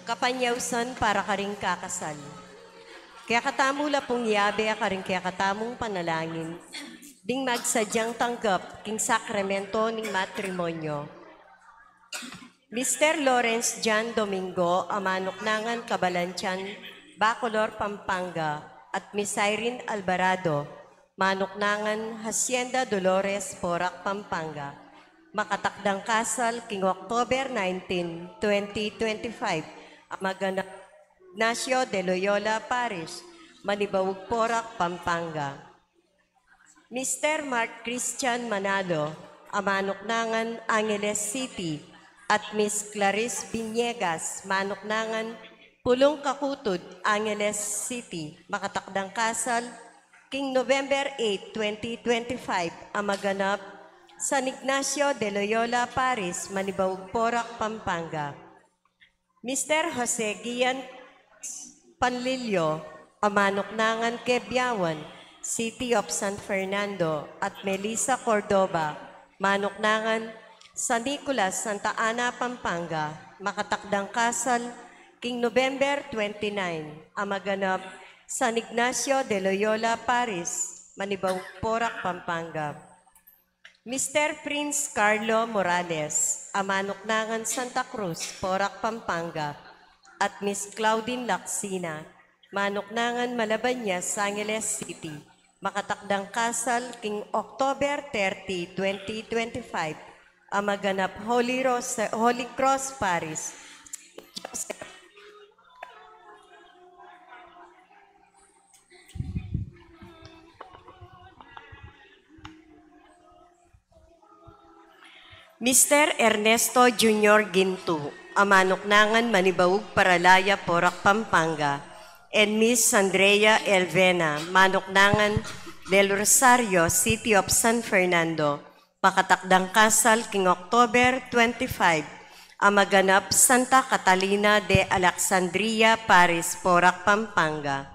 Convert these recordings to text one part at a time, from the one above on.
Kapanyawsan para karing kakasal. Kaya katamula pong yabe karing kaya katamong panalangin, ding magsadyang tanggap king sakramento ning matrimonyo. Mr. Lawrence John Domingo, Amanoknangan, Cabalantian, Bacolor, Pampanga, at Miss Irene Alvarado, Manoknangan, Hacienda Dolores, Porac, Pampanga. Makatakdang kasal king October 19, 2025, Maganap Ignacio de Loyola Parish, Manibawag, Porac, Pampanga. Mr. Mark Christian Manalo, Amanoknangan, Angeles City, at Miss Clarice Viniegas, Manoknangan, Pulong Kakutod, Angeles City, makatakdang kasal, king November 8, 2025, maganap San Ignacio de Loyola Paris, Manibawag, Porac, Pampanga. Mr. Jose Gian Panlilio, Amanoknangan, Quebiawan, City of San Fernando, at Melissa Cordoba, Manoknangan, San Nicolas, Santa Ana, Pampanga, makatakdang kasal, king November 29, maganap San Ignacio de Loyola Paris, Manibawag, Porac, Pampanga. Mr. Prince Carlo Morales, Amanoknangan, Santa Cruz, Porac, Pampanga, at Miss Claudine Lacsina, Manoknangan, Malabanyas, Angeles City, makatakdang kasal king October 30, 2025, maganap Holy Cross Paris. Mr. Ernesto Jr. Ginto, Amanoknangan, Manibawag, Paralaya, Porac, Pampanga, and Miss Andrea Elvena, Manoknangan, Del Rosario, City of San Fernando, makatakdang kasal king October 25, maganap Santa Catalina de Alexandria, Paris, Porac, Pampanga.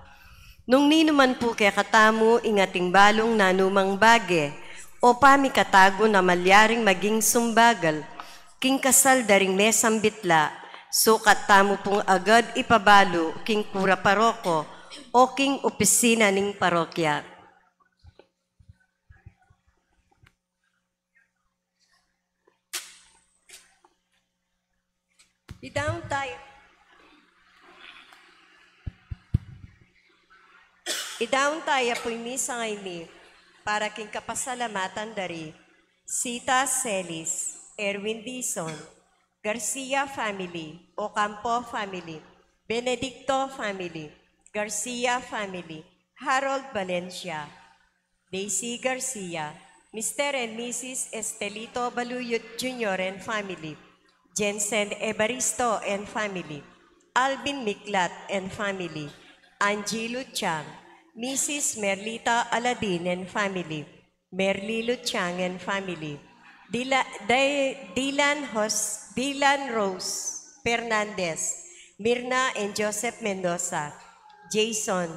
Nung ninuman po kaya katamu, ingating balong nanumang bage, o pamikatago na malyaring maging sumbagal, king kasal daring mesang bitla, sukat tamo pong agad ipabalo, king pura paroko, o king opisina ning parokya. Idaon tayo. Idaon tayo po misa ngayon para king kapasalamatan dari Sita Celis, Erwin Dizon, Garcia family, Ocampo family, Benedicto family, Garcia family, Harold Valencia, Daisy Garcia, Mr. and Mrs. Estelito Baluyot Jr. and family, Jensen Evaristo and family, Alvin Miklat and family, Angelo Chang, Mrs. Merlita Aladin and family, Merly Luchang and family, Dylan Rose Fernandez, Mirna and Joseph Mendoza, Jason,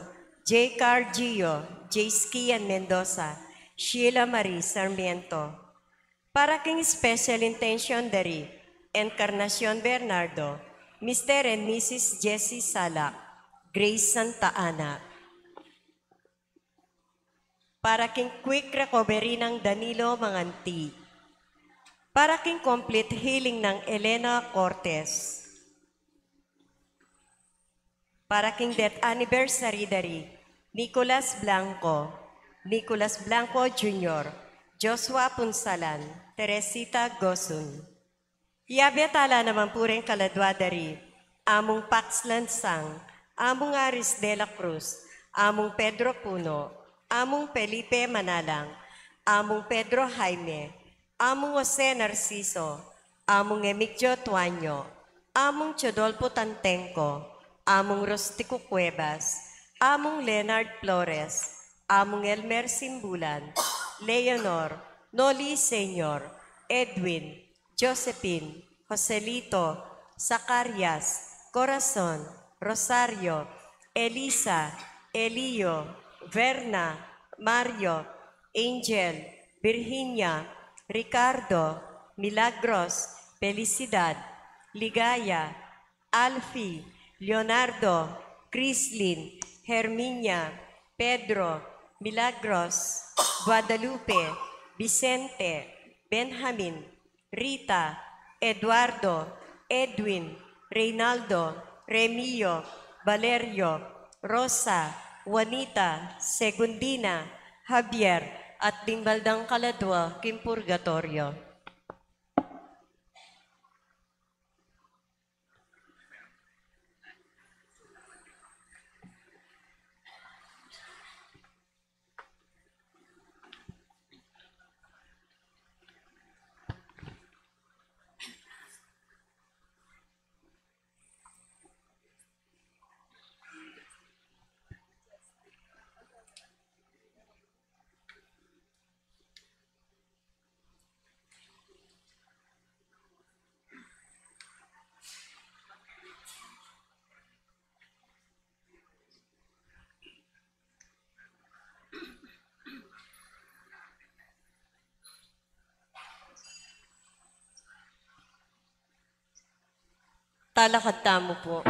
J. Cargio, J. Skian Mendoza, Sheila Marie Sarmiento. Para king special intention dari Encarnacion Bernardo, Mr. and Mrs. Jessie Salak, Grace Santa Ana. Para king quick recovery ng Danilo Manganti. Para king complete healing ng Elena Cortez. Para king death anniversary dari Nicolas Blanco Jr., Joshua Punsalan, Teresita Gosun. Iabetala naman po rin kaladwa dari Among Pax Lansang, Among Aris de la Cruz, Among Pedro Puno, Among Felipe Manalang, Among Pedro Jaime, Among Jose Narciso, Among Emigdio Tuanyo, Among Chodolpo Tantenco, Among Rostico Cuevas, Among Leonard Flores, Among Elmer Simbulan, Leonor, Noli Senior, Edwin, Josephine, Joselito, Zacarias, Corazon, Rosario, Elisa, Elio, Verna, Mario, Angel, Virginia, Ricardo, Milagros, Felicidad, Ligaya, Alfie, Leonardo, Crislin, Herminia, Pedro, Milagros, Guadalupe, Vicente, Benjamin, Rita, Eduardo, Edwin, Reynaldo, Remio, Valerio, Rosa, Juanita, Segundina, Javier, at Timbaldang Kaladwa, Kimpurgatorio. Talakad tamo po.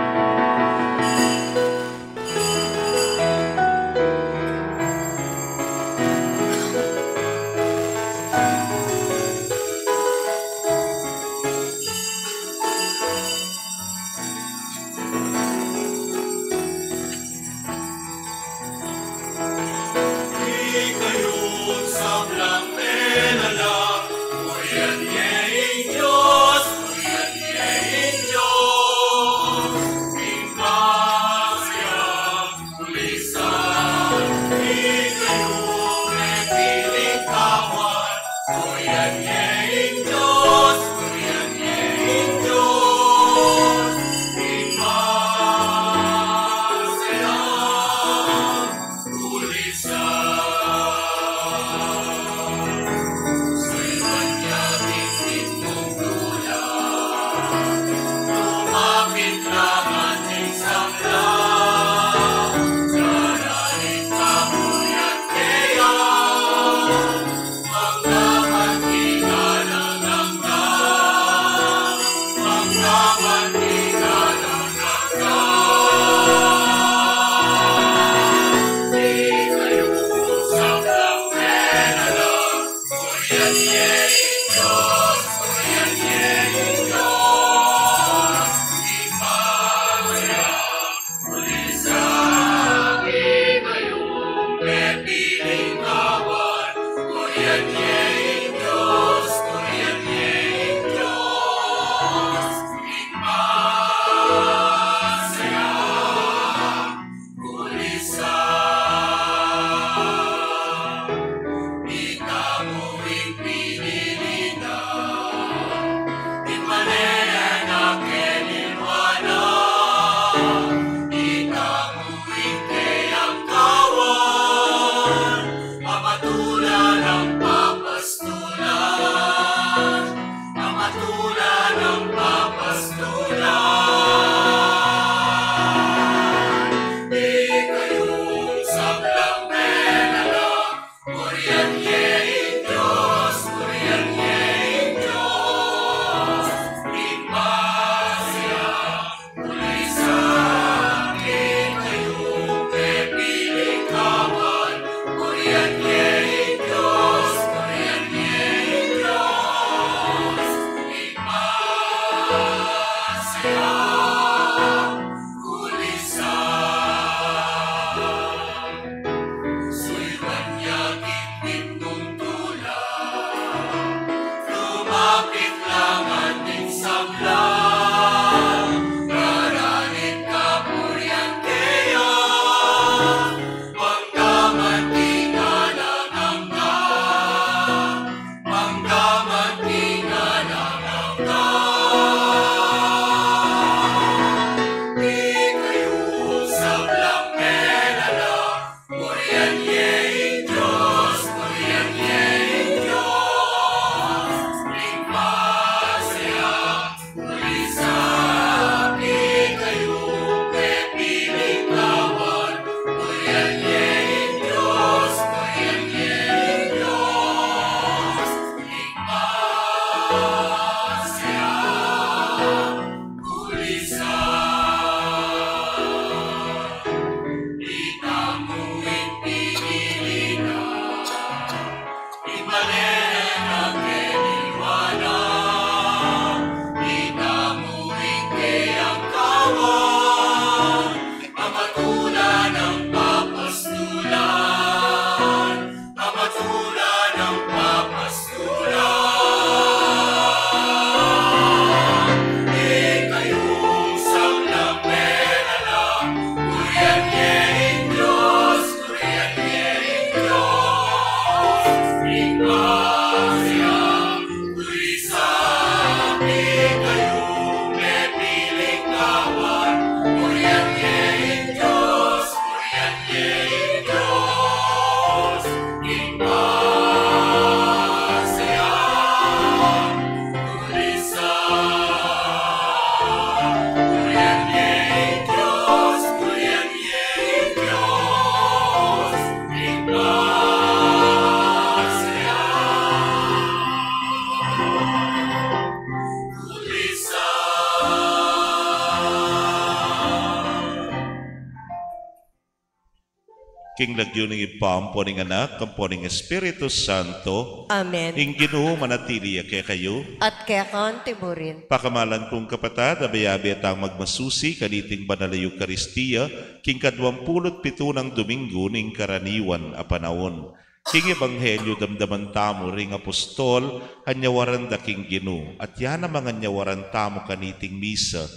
king lagyo ng ipam po ning anak, kampo ning Espiritu Santo, Amen. ing Ginoo manatili kay kayo, At kaya kaon tiburin. pakamalan kong kapatad, abayabi at ang magmasusi, kaniting banal na Eukaristiya, king 27 ng Domingo ning karaniwan a panahon. King Ebanghelyo damdaman tamo ring apostol, anyawaran da king Ginoo, at yan ang mga anyawaran tamo kaniting misa,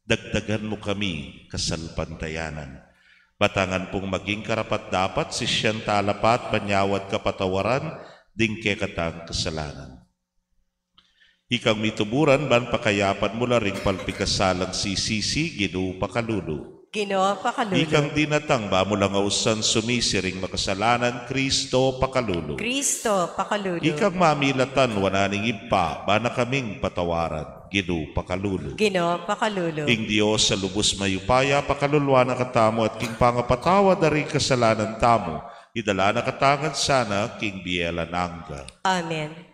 dagdagan mo kami kasalpantayanan. Batangan pong maging karapat-dapat si siyang talapat, panyawat kapatawaran, ding kekatang kasalanan. Ikang mituburan, ban pakayapan mo na ring palpikasalang sisisi, Ginoo pakalulu. Ginoo pakalulu. Ikang dinatang ba mo lang ausan sumisiring makasalanan, Kristo pakalulu. Kristo pakalulu. Ikang mamilatan, wananing ipa, ba na kaming patawaran, Ginoo pakalulu. Ginoo pakalulu. King Dios sa lubos mayupaya, pakalulwa na katamo at king pangapatawa dari kasalanan tamo, idala na katangan sana, King Biela Nangga. Amen.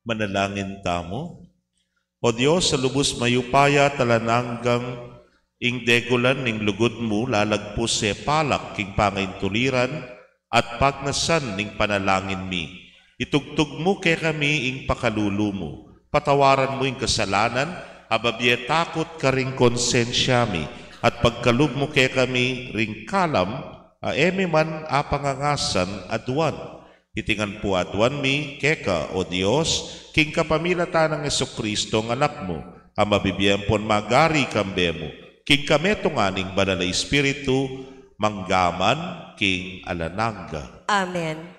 Manalangin tamo. O Diyos, sa lubos mayupaya talananggang ing degulan ning lugod mo, lalagpos se palak king pangaintuliran, at pagnasan ning panalangin mi. Itugtog mo kay kami ing pakalulu mo. Patawaran mo ing kasalanan, ababye takot ka ring konsensya mi, at pagkalub mo kay kami ring kalam, aeme man apangangasan aduan. Itingan po aduan mi, keka, o Diyos, king kapamilatan ng Jesucristo ng anak mo, ang mabibiyang pon magari kambe mo, king kameto nga ning banal na Espiritu, manggaman, king alanangga. Amen.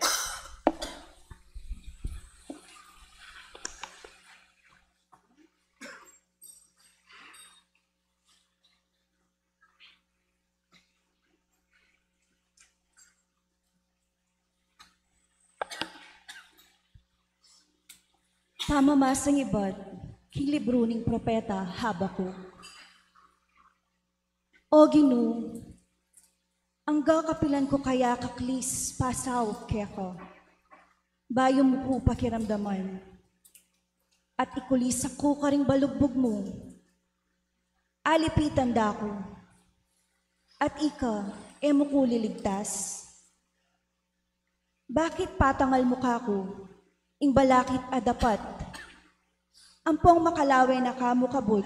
Pamamasang iba't king libro ning propeta Habakuk. O Ginoo, ang kapilan ko kaya kaklis pasaw keko. Bayo mo ko pakiramdaman. At ikulis ako karing balugbog mo. Alipitan da ko. At ika, mo ko liligtas. Bakit patangal mukha ko? Ing balakit adapat. Ampong makalaway na kamo kabod,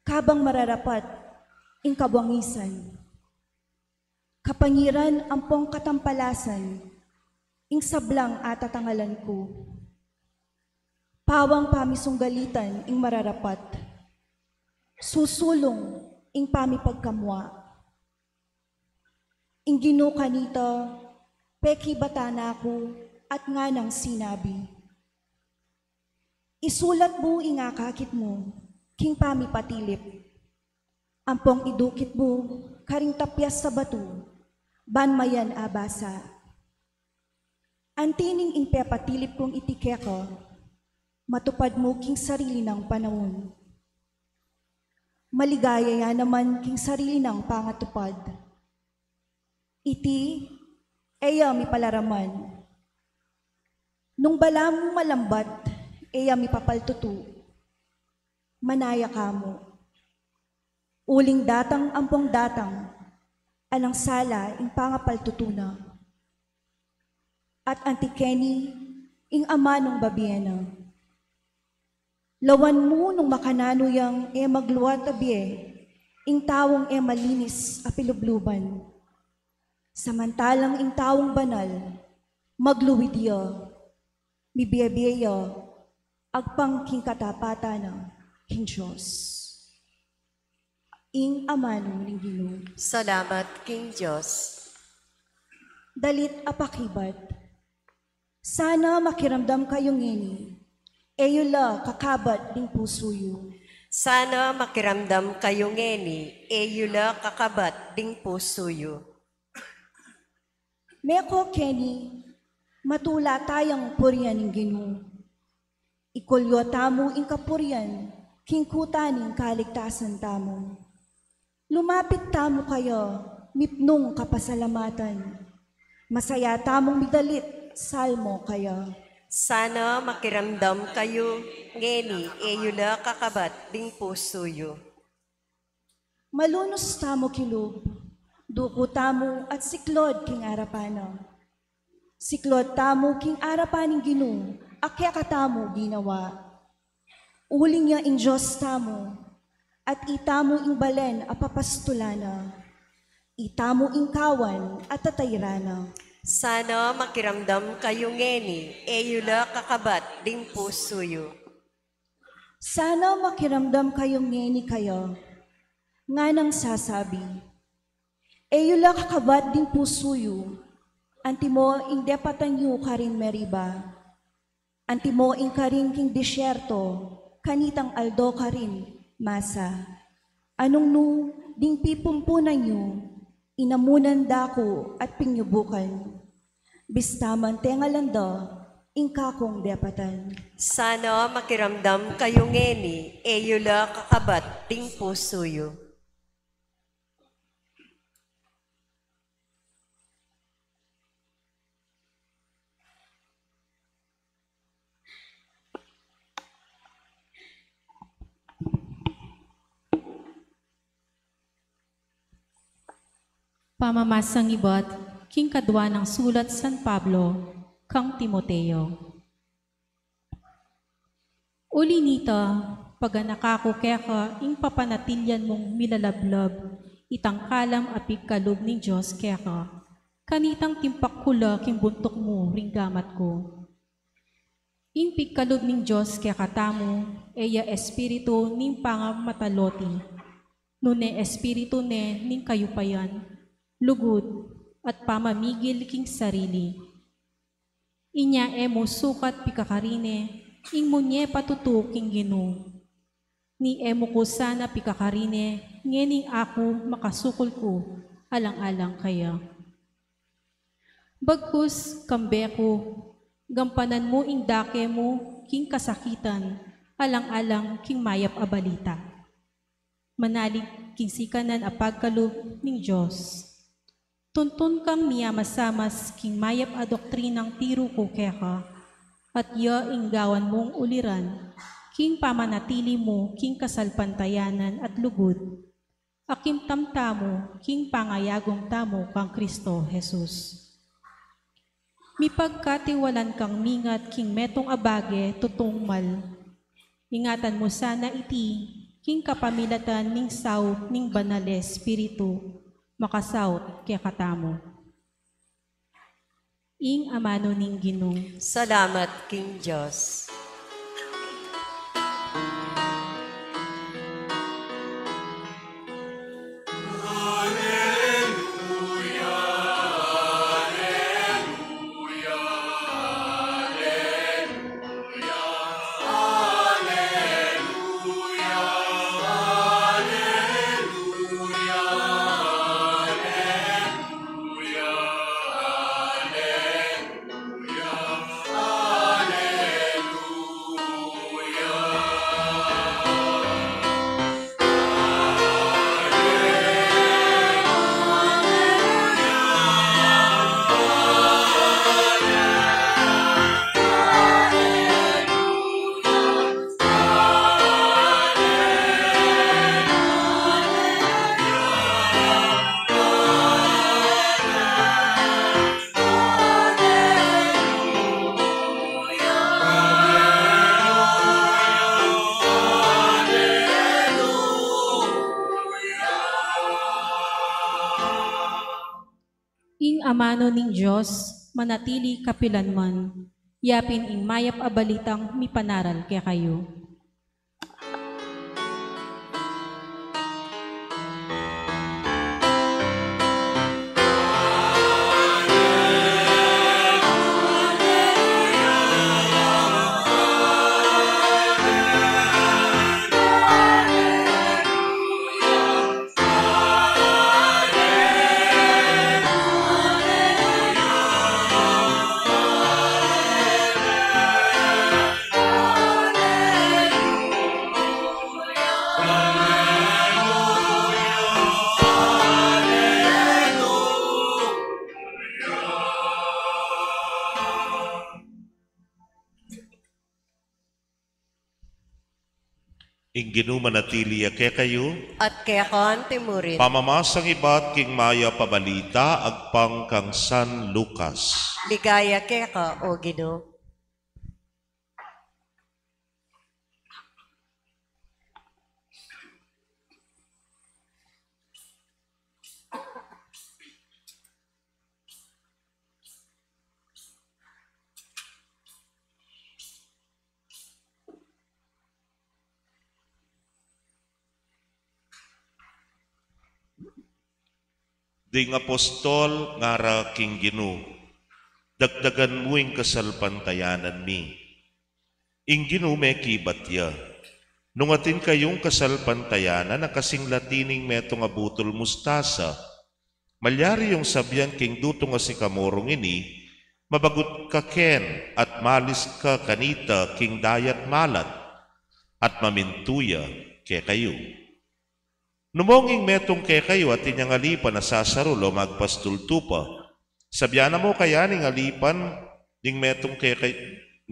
kabang mararapat, ing kabwangisan. Kapangiran ampong katampalasan, ing sablang atatangalan ko. Pawang pamisunggalitan ing mararapat, susulong ing pamipagkamwa. Ing Ginoo kanita, peki batana ko at nga nang sinabi. Isulat mo ing akakit mo, king pamipatilip. Ampong idukit mo, karing tapyas sa bato, banmayan abasa. Antining ing pepatilip kong itikeko, matupad mo king sarili ng panahon. Maligaya ya naman king sarili ng pangatupad. Iti, eya mi palaraman. Nung bala mo malambat, eya mi papaltutu. Manaya ka mo. Uling datang ampong datang, alang sala ing pangapaltutuna. At antikeni ing ama ng babiyena. Lawan mo nung makanano yang magluwat abye, ing tawong malinis a pilubluban. Samantalang ing tawong banal, magluwidya, bibiyabiya, agpang king katapatan king Diyos. Ing amano ng Ginoo. Salamat, King Diyos. Dalit apakibat. Sana makiramdam kayong ini, eyula kakabat ding pusuyo. Sana makiramdam kayo ngeni, eyula kakabat ding pusuyo. Meko Kenny, matula tayang puryan ng Ginoo. Ikulyo tamo ing kapuryan, kingkutaning kaligtasan tamo. Lumapit tamo kayo, mipnong kapasalamatan. Masaya tamong midalit, salmo kayo. Sana makiramdam kayo ngeni, eyula kakabat ding pusuyo. Malunos tamo kilub, duko tamo at siklod king arapano. Siklod tamo king arapaning Ginoo, akya katamo ginawa. Uling niya ing Diyos tamo, at itamo ing balen apapastulana. Itamo ing kawan at tatayrana. Sana makiramdam kayo ngeni, eyula kakabat ding pusuyo. Sana makiramdam kayong ngeni kayo, nga nang sasabi, eyula kakabat ding pusuyo, antimo ing depatan yu karin meriba, antimo ing karing king disyerto, kanitang aldo karin masa. Anong nu ding pipumpunan yu, inamunan dako at pinyubukan. Bistaman tengalanda, ingkakong depatan. Sana makiramdam kayo ngeni, eyula kakabat ding pusuyo. Pamamasang ibat, king kadwa ng sulat San Pablo, kang Timoteo. Uli nita, paganakako keka, ing papanatilyan mong milalablab, itangkalam apig kalub ng Diyos keka, kanitang timpakkula king buntok mo ring gamat ko. Ing pigkalub ng Diyos keka tamo, eya espiritu ning pangamataloti, nune espiritu ne ning kayupayan, lugod at pamamigil king sarili. Inya emo sukat pikakarine, ing munye patutu king Ginoo. Ni emo ko sana pikakarine, ngening ako makasukol ko, alang-alang kaya. Bagkus kambe ko, gampanan mo ing dake mo, king kasakitan, alang-alang king mayap abalita. Manalig king sikanan apagkalub ning Diyos. Tuntun kang miyamasamas king mayap a doktrinang tiro ko keka, at ya inggawan mong uliran, king pamanatili mo king kasalpantayanan at lugod, akim tamtamo king pangayagong tamo kang Kristo Jesus. Mipagkatiwalan kang mingat king metong abage tutungmal, ingatan mo sana iti, king kapamilatan ning saw ning banal espiritu, makasawt kaya katamo. ing amano ning Ginoo. Salamat, King Diyos. Ing amano ning Diyos, manatili kapilanman, yapin ing mayap abalitang mipanaral kaya kayo. Ing Ginoo manatili kay kayo, At kaya kon timurin. pamamasang iba't king maya pabalita agpang kang San Lucas. Ligaya kaya ka, O Ginoo. Ding apostol ngara king Ginoo, dagdagan mo ing kasalpantayanan mi. Ing Ginoo me kibatya, nungatin kayong kasalpantayanan na kasing latining metong abutol mustasa, malyari yung sabyan king duto nga si kamorong ini, mabagot ka ken at malis ka kanita king dayat malat, at mamintuya ke kayo. Numonging metong ke kayo at inyang alipan na sasarulo magpastultupa. Sabyana mo kaya ning alipan, ning metong ke kayo,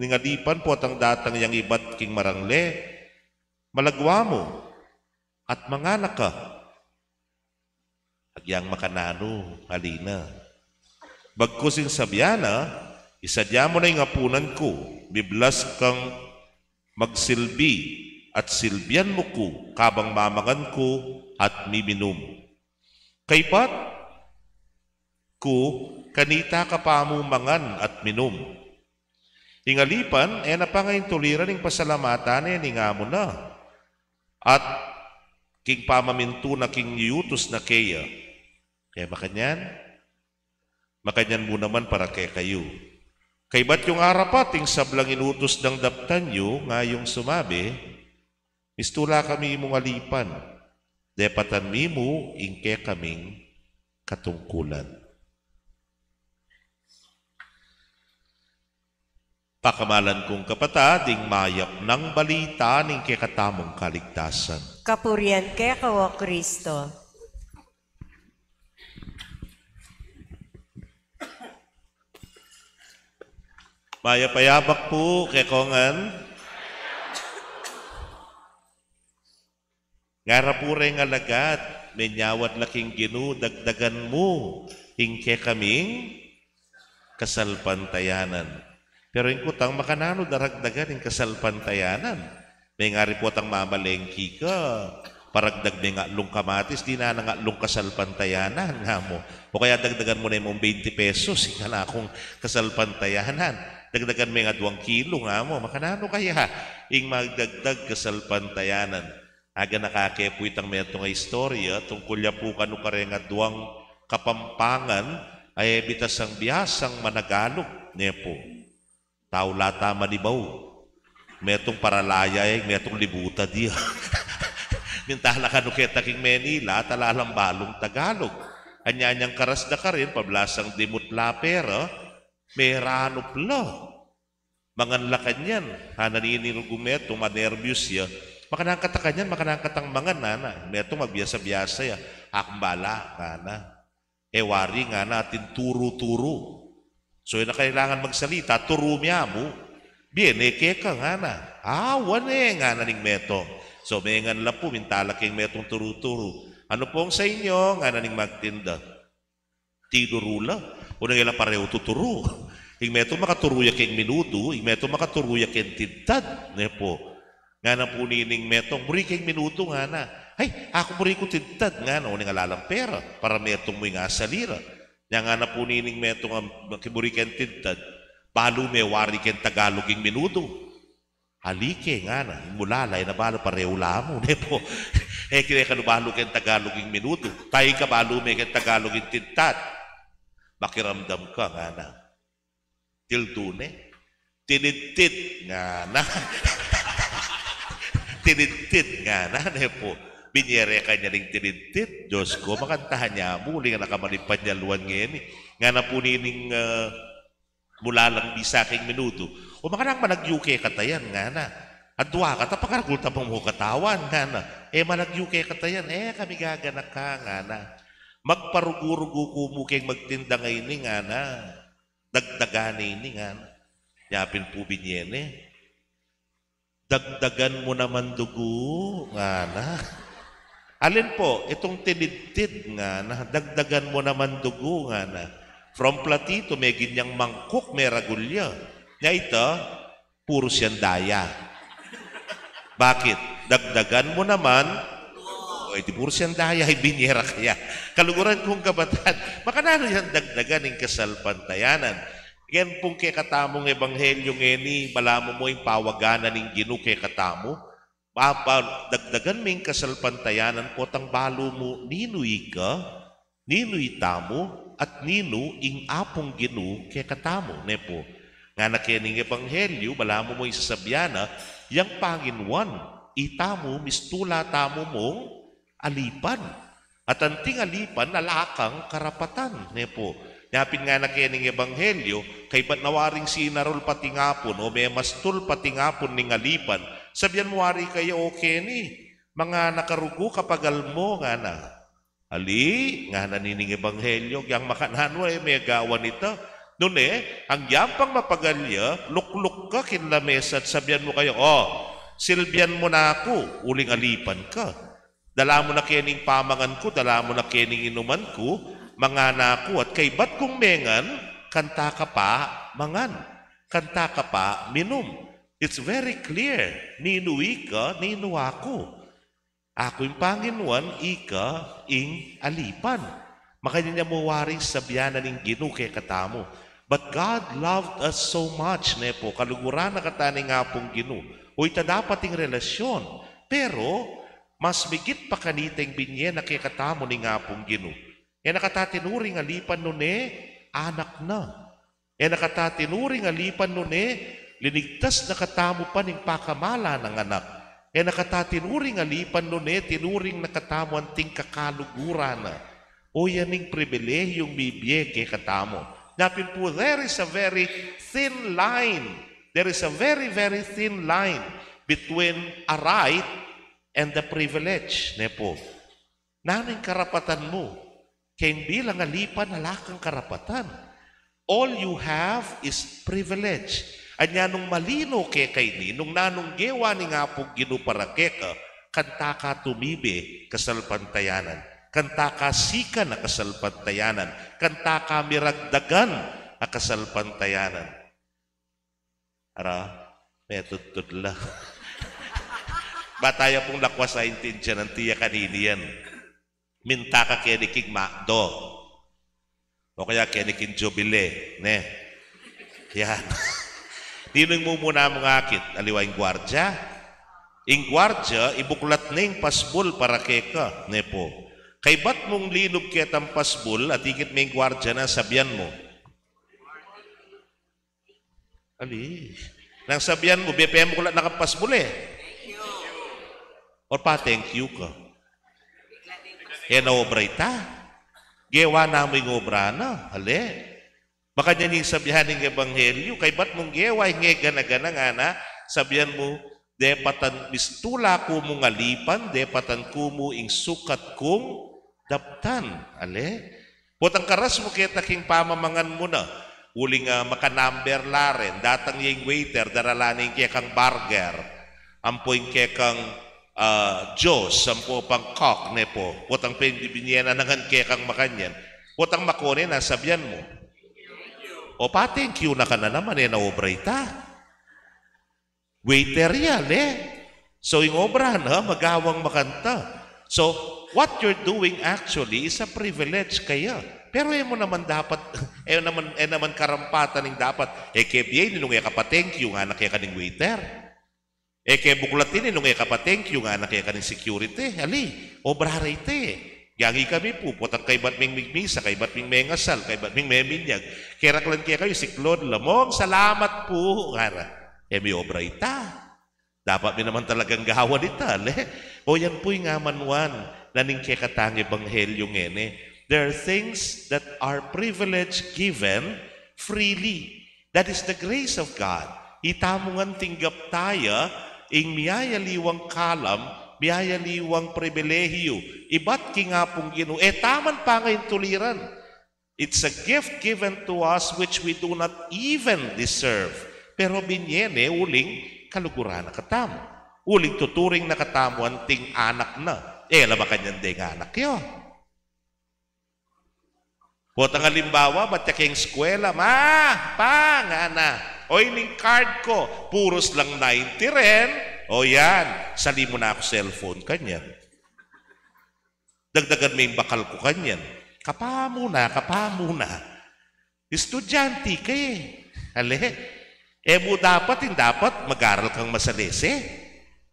ning alipan po atang datang yang ibat king marangle, malagwa mo at manganak ka. Agyang makanano, halina. Bagkusing sabyana, isadya mo na yung apunan ko, biblas kang magsilbi at silbian mo ko, kabang mamagan ko at miminum. Kaypat ko, kanita ka pa mo mangan at minum. Ingalipan, napangayin tuliran ng pasalamatan nga mo na. At king pamaminto na king yutos na kaya. Kaya makanyan mo naman para kay kayo. Kay ba't yung arapat, ting sablang inutos ng daptan nyo, ngayong sumabi, istula kami mong alipan, depatan mi mo, ingke kaming katungkulan. Pakamalan kong kapatid, ding mayap ng balita ning kekatamong kaligtasan. Kapurian kaya ka, O Kristo. Mayapayabak po, kekongan. Ngara po rin alagat, menyawat laking Ginoo, dagdagan mo, ingke kaming kasalpantayanan. Pero yung kutang makanano daragdagan yung kasalpantayanan. May ngari po tang mamalengki ka, paragdag may ngatlong kamatis, di na ngatlong kasalpantayanan nga mo. O kaya dagdagan mo na yung 20 pesos, nga na akong kasalpantayanan. Dagdagan may nga 2 kilo nga mo, makanano kaya ing magdagdag kasalpantayanan. Aga nakakepo itang may itong istorya, tungkol ya po kanu kare nga 2 kapampangan, ay bitas ang biyasang managalog, nepo. Tao lata manibaw. Metong paralaya, metong libuta diya. Mintala ka nuketa king Manila, talalang balong Tagalog. Anyanyang karas na ka rin, pablasang dimutla pera, merano pla. Manganla kanyan, hananinirugong metong manervyos ya. Makanangkata kanyan, makanangkatang mangan nana. Metong magbiasa-biasa ya. Akong bala, kana. Wari nga natin turo-turo. So yun na kailangan magsalita, turo miya mo. Biene, keka nga na. Wane nga na ning metong. So may nga nila po, mintala king metong turo-turo. Ano pong sa inyo, nga na ning magtinda? Tinurula. O nang ilang pareho tuturo. Ing metong makaturuya king minuto, ing metong makaturuya king tintad. Ne po. Nga na po nining metong, muri king minuto nga na. Ay, ako muri ko tintad nga na, o nang alalang pera, para metong mo nga salira. Nga na po nining metong muri king tintad, balo may wari king Tagaloging minuto. Halike nga na, mulalay na balo pareho lamo. Ne po. Kaya ka balo king Tagaloging minuto. Tayo ka balo may king Tagaloging tintad. Makiramdam ka nga na. Tildune. Tinitid nga na. Tinitid nga na. Ne po. Binyere ka niya ring tinitid. Diyos ko, makantahan niya. Muli nga nakamalipan niya luwan ngayon. Nga na po nining mula lang di sa aking minuto. O makanang manag-UK katayan nga na. Adwa ka, tapakaragul tapang mo katawan nga na. Manag-UK katayan, kami gaganak ka nga na. Magparugurugo ko mo kayong magtinda ngayon nga na. Dagdagan ini nga na. Yapin po binyene. Dagdagan mo naman dugo nga na. Alin po, itong tinitid nga na, dagdagan mo naman dugo nga na. From platito, may ginyang mangkok, may ragulya. Nga ito, puro siyang daya. Bakit? Dagdagan mo naman, di puro siyang daya, ay binyera kaya. Kaluguran kong kabataan, makanano yan dagdagan ng kasalpantayanan. Yan pong kay katamong ebanghelyo ngeni, malamo mo yung pawaganan ng Ginoo kay katamo, dagdagan mo yung kasalpantayanan po, tang balo mo, ninuy ka, ninuy tamo, at nino ing apong Ginoo kay katamo. Ne po. Nga na kining ebanghelyo, malamo mo yung sasabyana, yang Panginoon, itamo, mistula tamo mong alipan. At anting alipan, nalakang karapatan. Ne po. Yapin nga na kining ebanghelyo, kay ba't nawaring sinarol pati ngapon, o may mastul pati ngapon ning alipan, sabihan mo wari kayo okay ni, mga nakarugo kapagal mo nga na. Ali, nga na nining ebanghelyo, yang makanano may gawa nito. Noon ang yampang mapagalya, lukluk ka kinlames at sabihan mo kayo, silbihan mo na ako, uling alipan ka. Dala mo na kining pamangan ko, dala mo na kining inuman ko, mangana ko, at kay ba't kong mengan, kanta ka pa, mangan. Kanta ka pa, minum. It's very clear. Ninuwi ka, ninuwa ko. Ako yung Panginoon, ika, ing alipan. Makanya niya mo waring sabyanan ng Ginoo kay katamo. But God loved us so much, nepo. Kaluguran na katani nga pong Ginoo. O ita dapat yung relasyon. Pero, mas migit pa kanitang binye na kay katamo ni nga pong Ginoo. E nakatatinuring alipan nun anak na. E nakatatinuring alipan nun linigtas na katamo pa ning pakamala ng anak. E nakatatinuring alipan nun tinuring na katamo ang ting kakaluguran na. O yaning pribilehiyong bibye kay katamo. Napin po, there is a very thin line. There is a very, very thin line between a right and the privilege. Nepo. Naning karapatan mo. Kaya bilang alipan, halakang karapatan. All you have is privilege. Anya nung malino kay ni, nung nanong gewa ni nga po ginuparake ka, kanta ka tumibe kasalpantayanan. Kanta ka sika na kasalpantayanan. Kanta ka miragdagan na kasalpantayanan. Ara, may tutudla. Bataya pong lakwas sa intensya ng tiya kanini yan. Minta ka keniking makdo. O kaya keniking jubile. Ne? Yan. Tinong mo muna mga akit. Aliwa yung gwardya. Yung gwardya, ibuklat na yung pasbol para keka. Ne po. Kay ba't mong linog ketang pasbol at ikit may gwardya na sabihan mo? Ali. Nang sabihan mo, BPM mo kulat nakapasbol eh. Or pa, thank you ka. E na-obra ita. Gewa namin yung obra na. Ali. Baka niya yung sabihan ng ebanghelyo. Kay ba't mong gewa, hingi gana-gana nga na, sabihan mo, depatan bistula ko mo ngalipan, depatan ko mo ing sukat kong daptan. Ali. Potang karas mo kita king pamamangan mo na. Uling makanumber laren, datang yung waiter, daralaning kaya kang burger, ampoing kaya kang Diyos, ampo pang cock, nepo, potang binyan na nangan kaya kang makanyan, potang makone na sabihan mo. O pa, thank you na ka na naman, na obra ita. Waiter yan, So, yung obra na, magawang makanta. So, what you're doing actually is a privilege kaya. Pero mo naman dapat, naman karampatan ng dapat. Kebiyay, nilungay ka pa thank you, nga na kaya kaning waiter. Kebuklatin, nilungay ka pa thank you, nga na kaya kaning security. Ali, obra rite. Yangi kami po, potang kay ba't ming migmisa, kay ba't ming mengasal, kay ba't ming meminyag. Kaya raklan kaya kayo, si Claude Lamong, salamat po. May obra ita. Dapat may naman talagang gawa nita. O yan po yung amanuan na ning kaya katang ebanghelyo ngene. There are things that are privilege given freely. That is the grace of God. Itamungan tinggap tayo, ing miyayaliwang kalam, miyayaliwang pribilehiyo. Iba't kingapong Ginoo. Taman pa ngayon tuliran. It's a gift given to us which we do not even deserve. Pero binyene, uling kaluguran na katamo. Uling tuturing na katamo ang ting anak na. Laba kanyan ding anak yun. Potang halimbawa, ba't yaking eskwela? Nga na. O ining card ko, puros lang 90 rin. O yan, sali mo na ako cellphone kanyan. Dagdagan mo yung bakal ko kanyan. Kapa muna. Estudyante ka mo dapat, mag-aral kang masalese.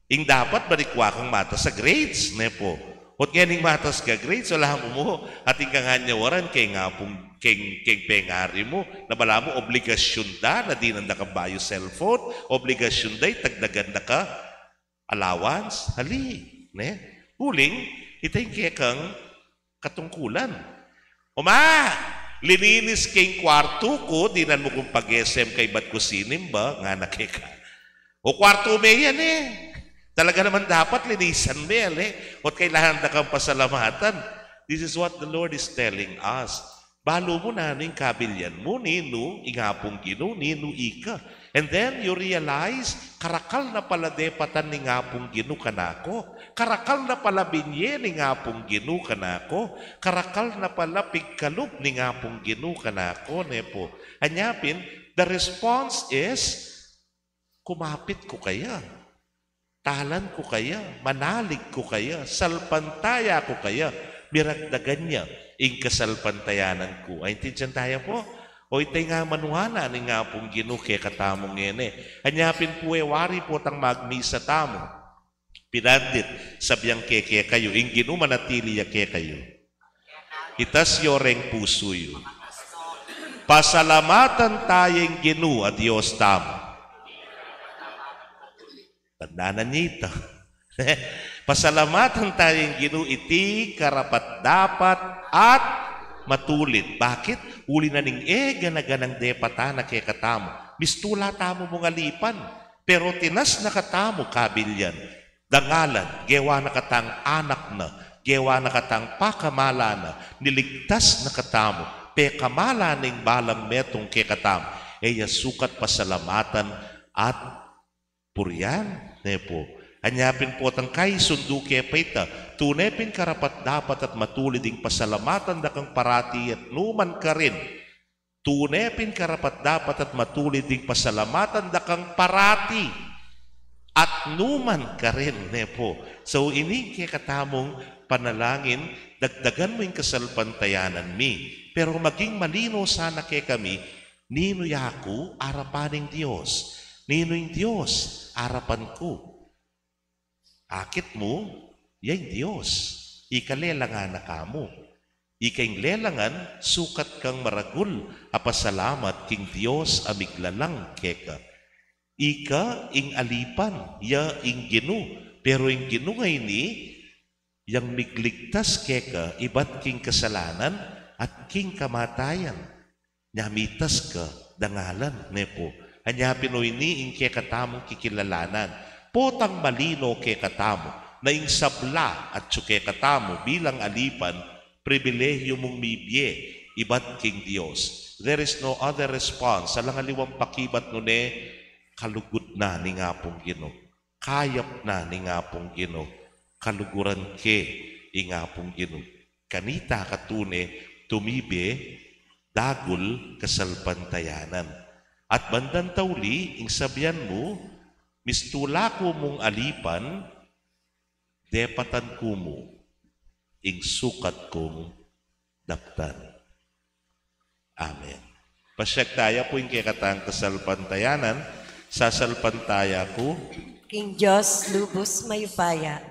Dapat balikwa kang mata sa grades. Nepo. Ot nganing matas ka grades, wala mo at ika nga nyawaran kay nga pong keng pengari mo, na bala mo obligasyon da, na di nanda ka bayo cellphone, obligasyon da, tagdagan na ka allowance, hali. Huling, itay kaya kang katungkulan. Lininis kay kwarto ko, dinan mo kong pag-SM kay ba't ko sinim ba, nga nakika. O kwarto may yan Talaga naman dapat linisan mo At kailangan na kang pasalamatan. This is what the Lord is telling us. Balo mo na ng kabilyan mo, nino, ingapong Ginoo, nino ika. And then you realize, karakal na pala depatan ni ngapong Ginoo kanako. Karakal na pala binye ni ngapong Ginoo kanako. Karakal na pala pigkalup ni ngapong Ginoo kanako. Nepo. Anyapin, the response is, kumapit ko kaya. Talan ko kaya, manalig ko kaya, salpantaya ko kaya, miragdagan niya, ing kasalpantayanan ko. Ay, tindiyan tayo po. O itay nga manuhana ni nga pong Ginoo kaya katamong ngene. Anyapin po wari po tang magmisa tamo. Pinandit, sabyang keke kayo, ing Ginoo manatili ya keke kayo. Itas yoreng puso yo. Pasalamatan tayong Ginoo at Diyos tamo. Tandaan niya ito. Pasalamatan tayong Ginoo iti karapat dapat at matulit. Bakit? Uli na ning ganaganang depata na kay katamo. Mistula tamo mga lipan. Pero tinas na katamo kabilyan. Dangalan, gewa na katang anak na. Gewa na katang pakamala na. Niligtas na katamo. Pekamala ning balang metong kay katamo. Sukat pasalamatan at puryan. Nepo. Anyapin po tang kay sundo kaya paita. Tunepin karapat dapat at matuliding pasalamatan na kang parati at numan ka rin. Tunepin karapat dapat at matuliding pasalamatan na kang parati. at numan ka rin, nepo. So, ini kaya katamong panalangin, dagdagan mo yung kasalpantayanan mi. Pero maging malino sana kay kami, nino yaku, arapaning Diyos. Nino yung Diyos, arapan ko. Akit mo, yan Diyos. Ikalelangan na kamo. Ikaing lelangan, sukat kang maragul, apasalamat king Diyos amiglalang keka. Ika ing alipan, ya ing ginu. Pero ing ginu ngay ni, yang migligtas keka, iba't king kasalanan at king kamatayan. Nyamitas ka, dangalan, nepo. Anya Pinoy ni ing kekatamong kikilalanan. Potang malino kekatamo, na ing sabla at kekatamo bilang alipan, pribilehyo mong mibye, iba't king Diyos. There is no other response. Sa langaliwang pakibat nun kalugod na ni nga pong Gino. Kayap na ni nga pong Gino. Kaluguran ke nga pong Gino. Kanita katune, tumibe, dagul kasalpantayanan. At bandan tauli, ing sabyan mo, mistula ko mong alipan, depatan ko mo, ing sukat kong daptan. Amen. Pasyag tayo po yung kikatang kasalpantayanan, sasalpantaya ko, King Diyos, lubos mayupaya.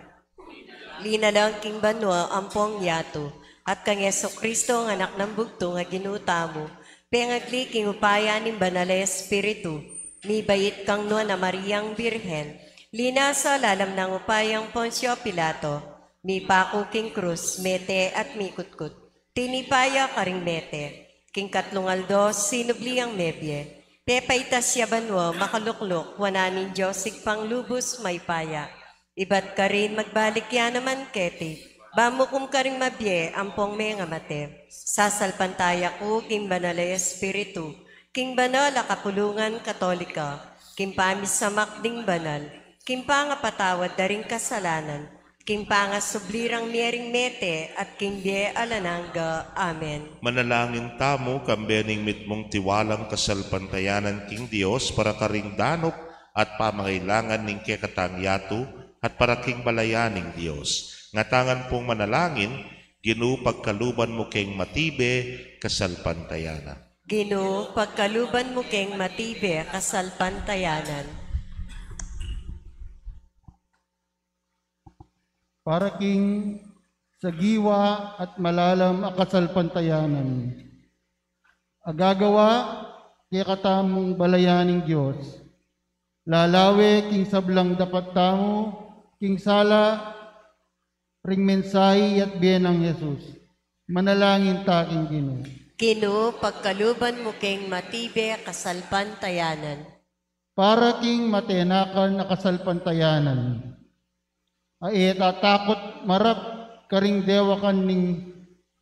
Linalang King Banwa, ampong yato, at kang Yeso Kristo, ang anak ng bugto, nga ginutamo, pengagli king upaya ni Banal Espiritu, ni bayit kang no na Mariang Birhen, lina sa lalam ng upayang Poncio Pilato, mi pako king krus, mete at mikutkut, tinipaya karing mete, king katlungaldos, sinubli ang mebye, pepaitas siya banwa, makaluklok, wananin Diyosig pang lubos may paya, iba't ka rin magbalik yan naman kete, bamukum ka rin mabye, ampong may nga mate, sasalpantaya ko, king Banal Espiritu, king Banal a Kapulungan Katolika, king pamis sa makding banal, king panga patawad daring kasalanan, king panga sublirang miering mete, at king die alananga. Amen. manalangin tamo kambening mitmong tiwalang kasalpantayanan king Dios para karing danop at pamangailangan ning kekatang yato at para king balayaning Dios. Ngatangan pong manalangin, Ginu pagkaluban mo keng matibe kasalpantayanan. Gino, pagkaluban mo keng matibe kasalpantayanan. Para king sagiwa at malalam akasalpantayanan. Agagawa kaya katamong balayaning Diyos. Lalawe king sablang dapat tamo, king sala, ring mensahe at biyenang Jesus. Manalangin taking Ginoo. Gino, pagkaluban mo keng matibe kasalpantayanan. Para king matenakan na kasalpantayanan. Ay tatakot marap karing dewakan ning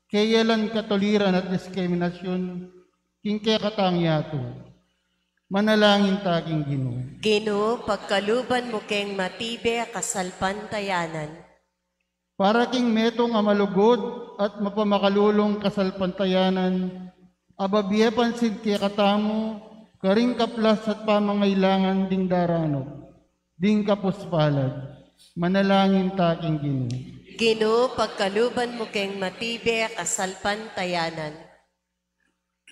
kayalan katoliran at diskriminasyon king kaya katangyato. Manalangin taking Ginoo. Gino, pagkaluban mo keng matibe kasalpantayanan. Para king metong amalugod at mapamakalulong kasalpantayanan, ababye pansin kaya katamo, karing kaplas at pamangailangan ding darano, ding kapuspalad. Manalangin taking Ginoo. Gino, pagkaluban mo keng matibe kasalpantayanan.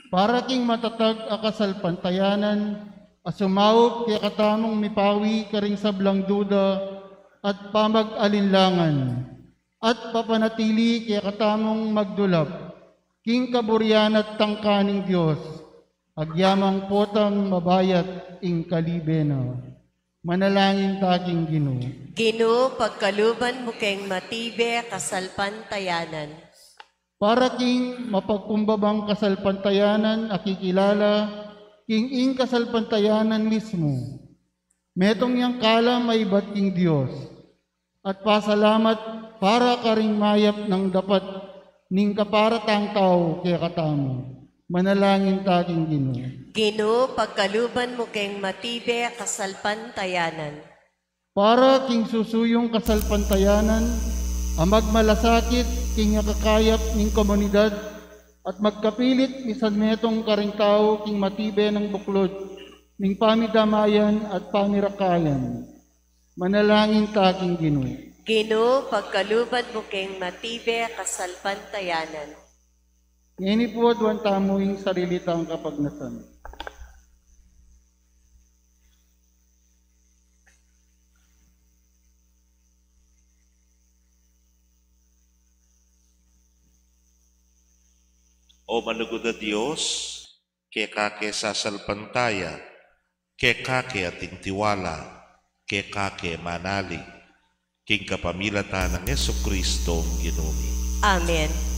Para king matatag akasalpantayanan, asumawop kaya katamong mipawi karing sablang duda at pamag-alinlangan, at papanatili kaya katamong magdulap, king kaburyan at tangkaning Diyos, agyamang potang mabayat ing kalibena. Manalangin taking Ginoo. Gino, pagkaluban mo keng matibe kasalpantayanan. Para king mapagkumbabang kasalpantayanan, akikilala, king ing kasalpantayanan mismo. Metong yang kala may iba't king Diyos. At pasalamat para karing mayap ng dapat ning kaparatang tao kaya katamo. Manalangin taking Ginoo. Gino, pagkaluban mo keng matibe kasalpantayanan. Para king susuyong kasalpantayanan, ang magmalasakit king nakakayap ning komunidad at magkapilit misan metong karing tao king matibe ng buklod ning pamidamayan at pamirakayan. Manalangin ta aking Ginoo. Ginoo, pagkalubad mo keng matibe kasalpantayanan. Ngayon po duwan tamuing sarili taong kapagnasan. O manugod na Diyos, kekake sasalpantaya, kekake ating tiwala, kekake manali, king kapamilata ng Yesu-Kristong Ginumi. Amen.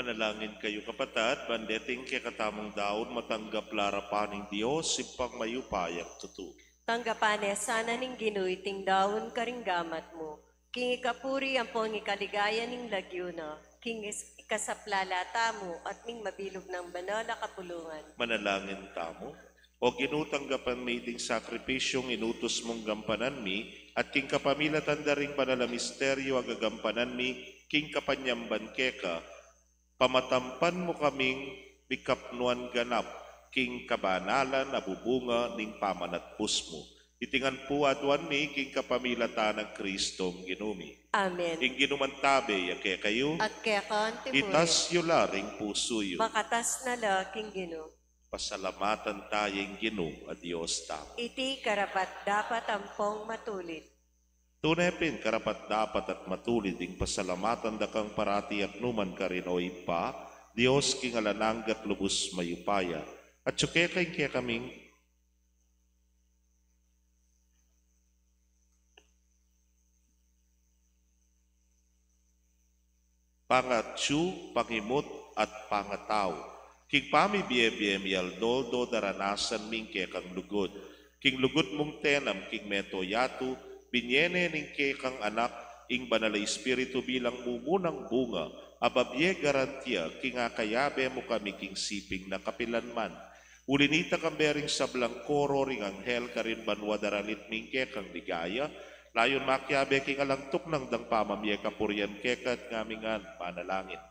Manalangin kayo kapatad, bandeting kay katamang daon, matanggap larapaning Diyos, simpang mayupayang tutu. Tanggapane sana ning Ginoy ting daon karinggamat mo. King ikapuri ang pong ikaligaya ning lagyuna. King ikasaplalata mo at ning mabilog ng banal na kapulungan. Manalangin tamo. O ginutanggapan mi ting sakripisyong inutos mong gampanan mi, at king kapamilatan daring banal na misteryo agagampanan mi, king kapanyamban keka, pamatampan mo kaming bikapnuan ganap, king kabanalan na bubunga ning pamanatpus mo. Itingan po aduan mi, king kapamilatan ng Kristong ginumi. Amen. Ing ginumantabe, yake kayo, At kaya kanti mo itas yu laring puso yu. makatas na la King Gino. Pasalamatan tayong Gino, a Diyos tamo. Iti karapat dapat ampong matulit. Tunepin karapat dapat at matulid ing pasalamatan dakang parati at numan karinoy pa, Diyos king alananggat lubos mayupaya. At tsukekay kaya kaming pangatsu, pangimot at pangataw. King pami biyem yaldoldo daranasan ming kaya kang lugod. King lugod mong tenam, king metoyatu, binyene ning kaya kang anak, ing banal na espiritu bilang mumunang bunga, ababye garantia, king akayabe mo kami king siping na kapilanman. Ulinita kang bering sablang koro ring anghel karin banwa daralit ming kaya kang ligaya, layon makyabe king alangtok ng dang pamamye kapuryan kekat ngamingan panalangin.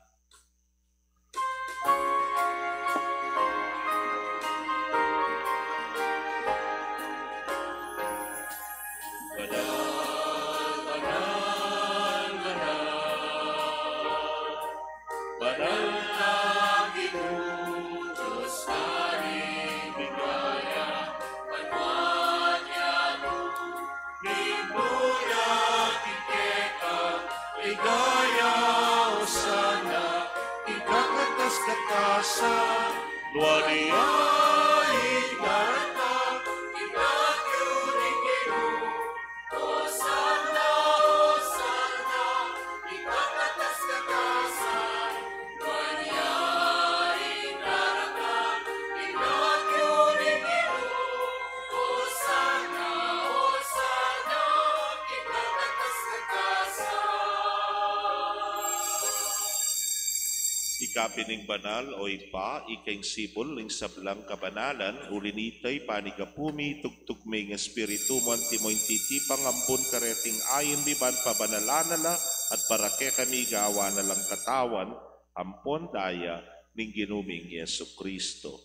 Ikapining banal o ipa, ikaing sibol ng sablang kabanalan, ulinitay panigapumi, tugtugmay ng espiritu mo, antimoy titipang ampun kareting ayon biban pabanalana at parake kami gawa na lang katawan, ampon daya ning ginuming Yesu Kristo.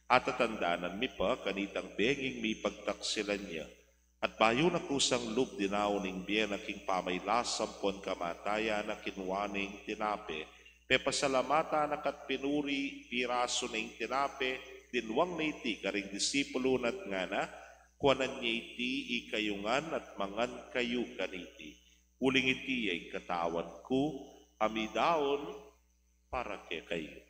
At tatandaanan mi pa, kanitang benging mi pagtaksilan niya, at bayo na kusang lub dinaw ning biyen aking pamaylasam pon kamataya na kinuwaning tinape, pe pasalamata nakat pinuri piraso na ing tinape, dinwang na iti karing disipulo nat nga na, kuanan niya iti ikayungan at mangan kayo kaniti. Uling iti ay katawan ko, amidaon para kay kayo.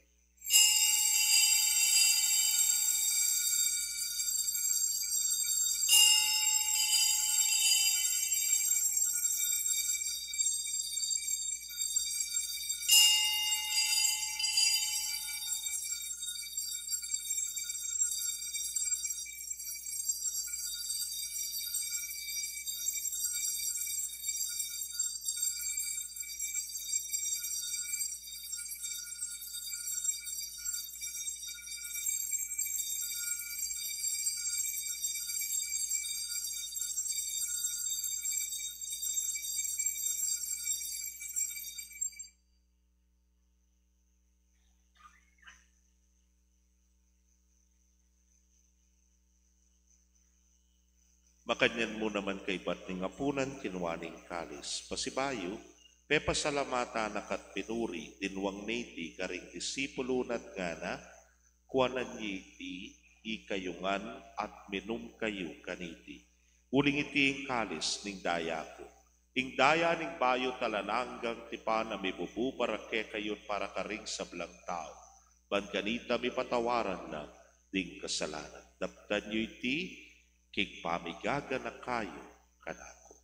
Makanyan mo naman kay batning apunan kinwaning kalis. Pasibayo, pe pasalamata nakat pinuri, dinwang neti karing disipulo nat ngana, kuanan yiti, ikayungan at minum kayo kaniti. Uling iti ing kalis ning daya ko. Ing daya ning bayo talananggang tipa na may bububarake kayon para karing sablang tao. Ban kanita may patawaran na ding kasalanan. Daptan nyo iti, kig pamigaga na kayo kanako.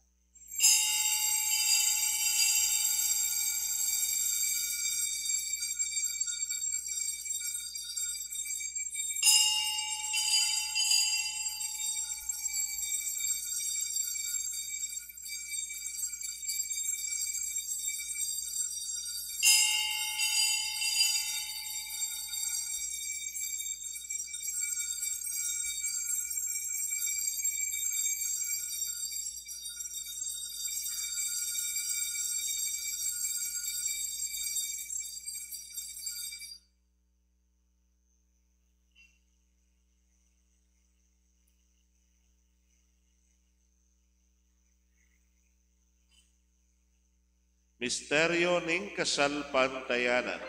Misteryo ning kasalpantayanan.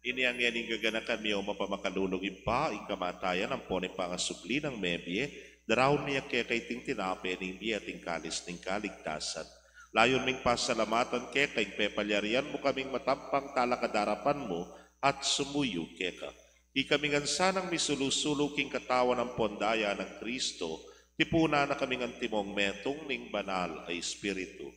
Ini ang yaning gaganakan miyo mapamakalulog impa, ing kamatayan ang poni pangasubli ng mebye, darawon niya kaya kay ting tinape ning biya ting kalis ning kaligtasan. Layon ming pasalamatan kaya kay pepalyarian mo kaming matampang talakadarapan mo at sumuyo keka. Ikaming sanang misulusulo king katawan ng pondaya ng Kristo, tipuna na kaming antimong metong ning banal ay Espiritu.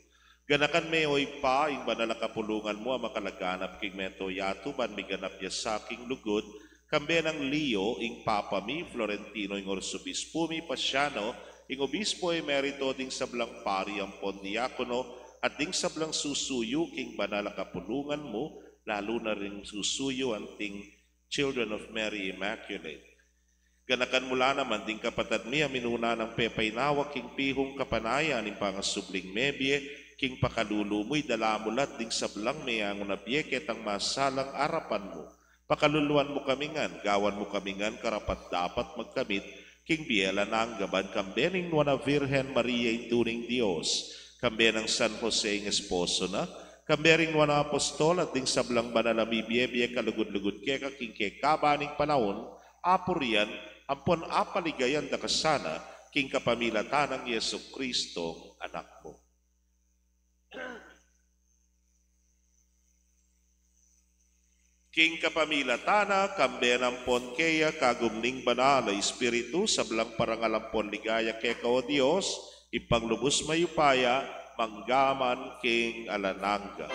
Ganakan me oy pa, ing banal kapulungan mo ang makalaganap king meto yato ban miganap ya sa king lugod, kambe ng Leo, ing Papa mi, Florentino, ing Orsobispo mi, Pasiano, ing Obispo emerito, ding sablang pari ang pondiakono, at ding sablang susuyo king banal kapulungan mo, lalo na rin susuyo ang ting Children of Mary Immaculate. Ganakan mula naman ding kapatad niya minuna ng pepaynawak king pihong kapanayan ing pangasubling mebye, king pakalulumoy dalamulat ding sablang mayang unabye ketang masalang arapan mo. Pakaluluan mo kamingan, gawan mo kamingan karapat dapat magkamit, king biela na ang gaban kambening nuana Virgen Maria ituning Diyos, kambe ng San Jose ing esposo na, kambering nuana apostol at ding sablang banalami biyebye kalugod-lugod keka king kekabaning panahon, apurian, ampon apaligayan da kasana, king kapamilatan ng Yesu Kristo, anak mo. King kapamilatana, kambe ng ponkeya, kagumning banal, Espiritu, sablang parangalampon ligaya keka o Diyos, ipanglubos mayupaya, manggaman king alananga.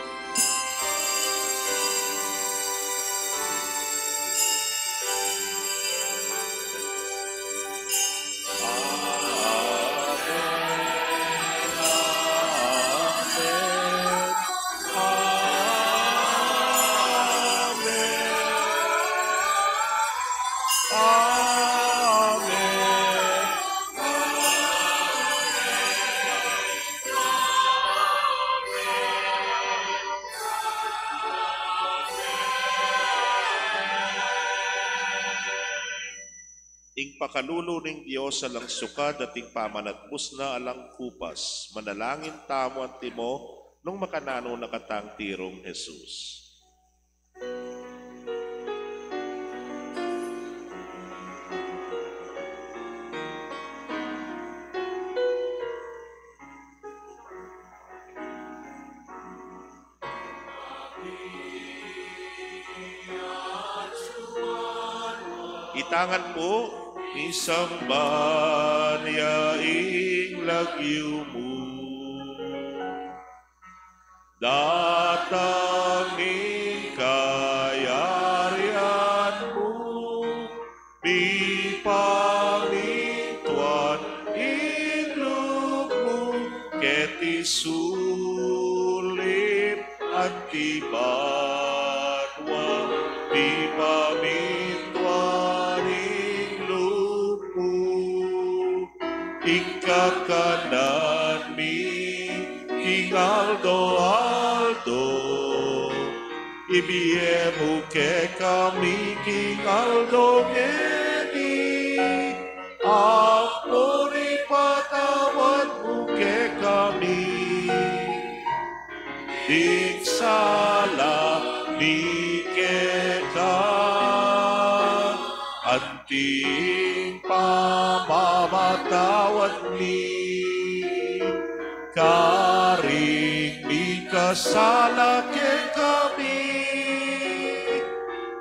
Ing pakalulo ning Diyos alang sukad at ing pamanatbus na alang kupas, manalangin tamo ang timo nung makanano nakatang tirong Jesus. Itangan po, isang banya ing lagyo mo, datang ing kayarian mo, di pamituan ing loob mo, keti sulit at tibanwa, di pamituan ing loob mo, ikakanan mi king Aldo, ibiemu ke kami king Aldo ngeni, ampuni patawad mo ke kami, diksala mi kita, anting pamamatawad mi, karing mi kasala ke kami,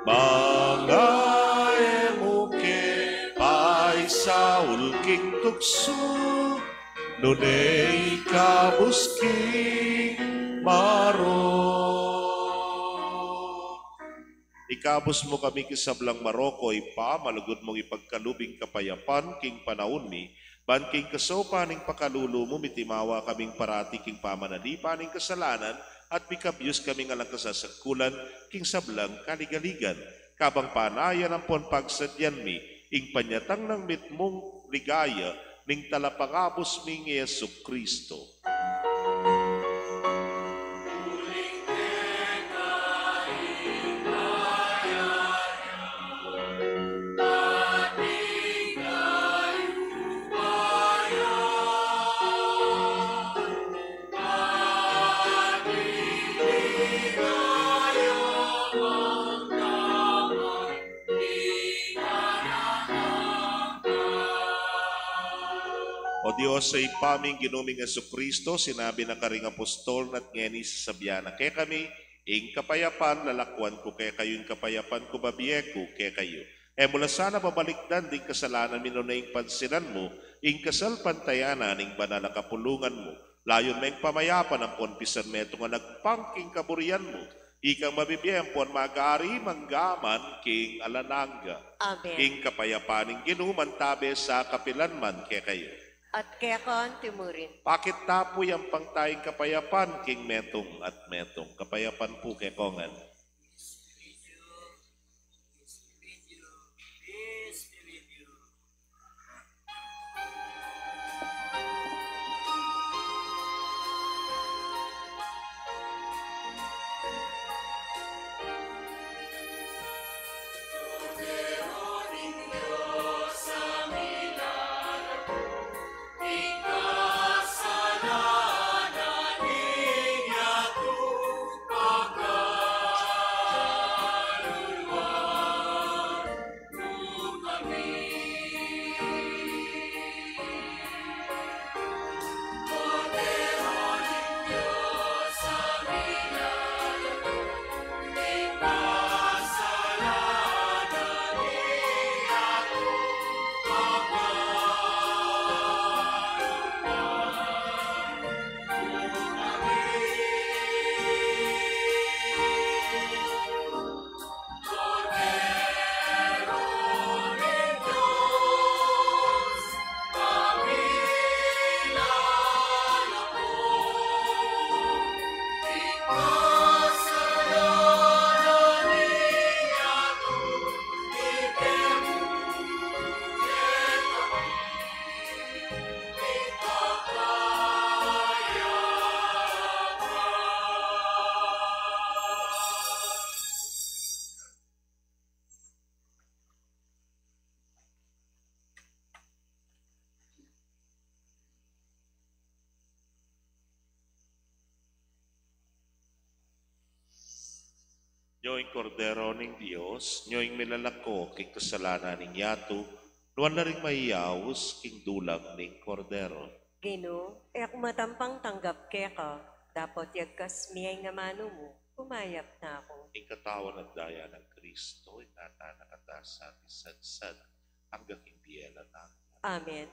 mga emo ke paisaul king tukso, nunay kabusking maro. Ikabos mo kami kisablang Maroko, ipa, malugod mong ipagkalubing kapayapan, king panahon mi, ban king kasopa ning pakalulu mo, mitimawa kaming parati king pamanalipa ning kasalanan, at mikabyos kaming alang kasasakulan, king sablang kaligaligan. Kabang panayan ang ponpagsadyan mi, ing panyatang ng mitmong ligaya, ning talapangabos ming Yesu Kristo. O Diyos, sa ipaming ginuming Jesucristo, sinabi na karing apostol at ngeni sa sabyana, kaya kami, ing kapayapan, lalakwan ko kaya kayo, ing kapayapan ko babiyeko kaya kayo. Mula sana babalikdan, ding kasalanan minunaing pansinan mo, ing kasal pantayanan, ing banal na kapulungan mo, layon may pamayapan ang ponpisan meto nga nagpangking kaburian mo, ikang mabibiyang pon mag-ari manggaman king alananga. Amen. Ing kapayapan, ing ginuman tabe sa kapilanman kaya kayo. At kaya kon timurin. Pakit tapoy ang pangtayong kapayapan, king metong at metong. Kapayapan po kay Kongan. Nyo'ing kordero ning Dios, nyo'ing milalako king kasalanan ning yato, nuwan na rin maiyaos king dulag ning kordero. Gino, ako matampang tanggap kaya ka, dapat yagkas miyay nga mano mo, pumayap na ako. Ing katawan at daya ng Kristo, inata nakatasa at isadsad, hanggang impiyela na. Amen.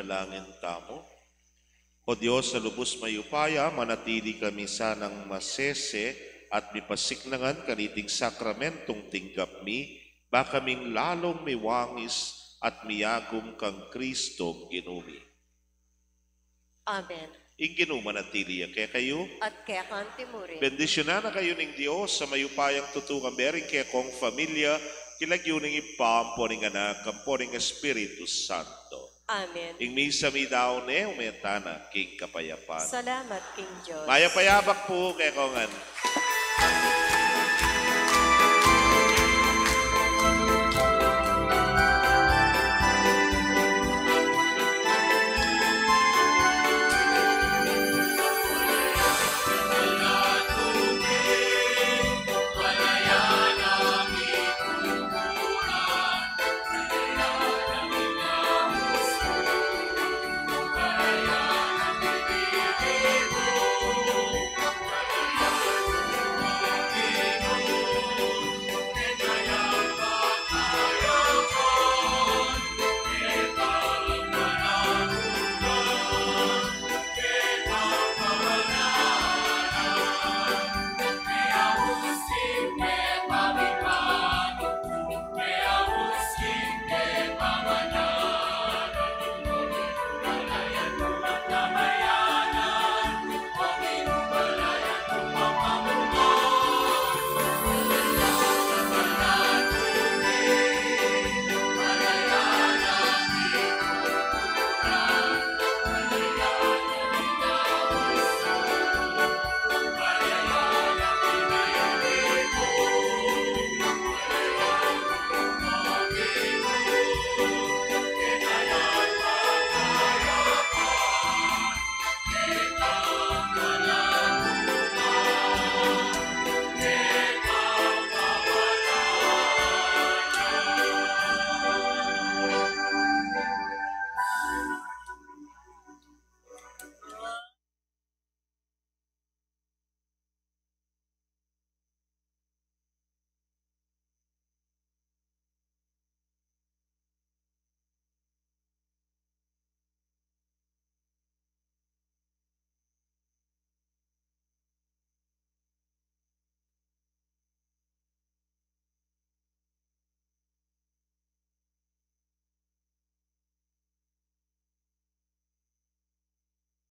manalangin tamo. O Diyos, sa lubos mayupaya, manatili kami sanang masese at mipasiknangan kaniting sakramentong tinggap mi, baka kaming lalong miwangis at miyagum kang Kristo ginumi. Amen. Inginu manatili kaya kayo. At kaya kantimurin. Bendisyonan na kayo ng Diyos sa mayupayang tutungan bering kaya kong familia, kilagyo ng ipampo ng anak, kampo ng Espiritu Santo. Amen. Ing misa mi daw ne, umetana, king kapayapan. Salamat, King Diyos. Maya payabak po kaya kongan.